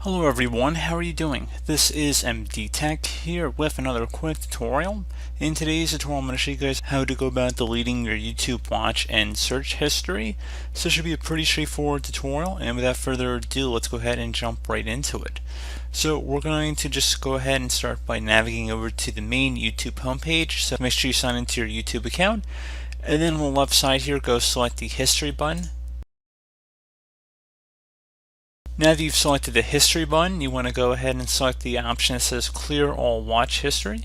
Hello everyone, how are you doing? This is MD Tech here with another quick tutorial. In today's tutorial I'm going to show you guys how to go about deleting your YouTube watch and search history. So it should be a pretty straightforward tutorial, and without further ado, let's go ahead and jump right into it. So we're going to just go ahead and start by navigating over to the main YouTube homepage. So make sure you sign into your YouTube account, and then on the left side here, go select the history button. Now that you've selected the history button, you want to go ahead and select the option that says clear all watch history.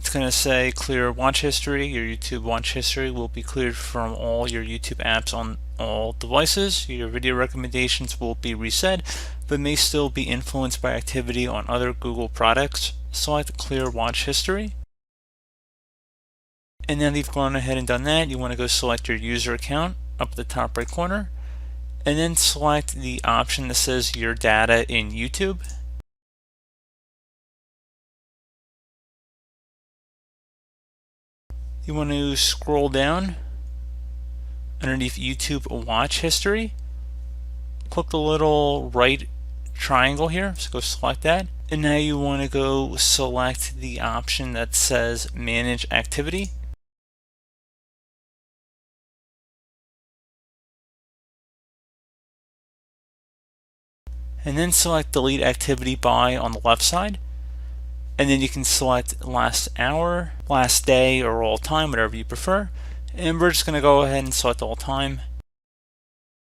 It's going to say clear watch history. Your YouTube watch history will be cleared from all your YouTube apps on all devices. Your video recommendations will be reset, but may still be influenced by activity on other Google products. Select clear watch history. And now that you've gone ahead and done that, you want to go select your user account up at the top right corner, and then select the option that says your data in YouTube. You want to scroll down underneath YouTube watch history, click the little right triangle here, so go select that, and now you want to go select the option that says manage activity. And then select delete activity by on the left side, and then you can select last hour, last day, or all time, whatever you prefer. And we're just going to go ahead and select all time,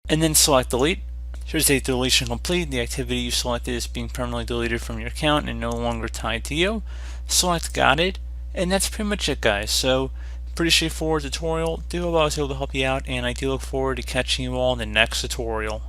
and then select delete. Should say deletion complete. The activity you selected is being permanently deleted from your account and no longer tied to you. Select got it, and that's pretty much it, guys. So pretty straightforward tutorial. Do hope I was able to help you out, and I do look forward to catching you all in the next tutorial.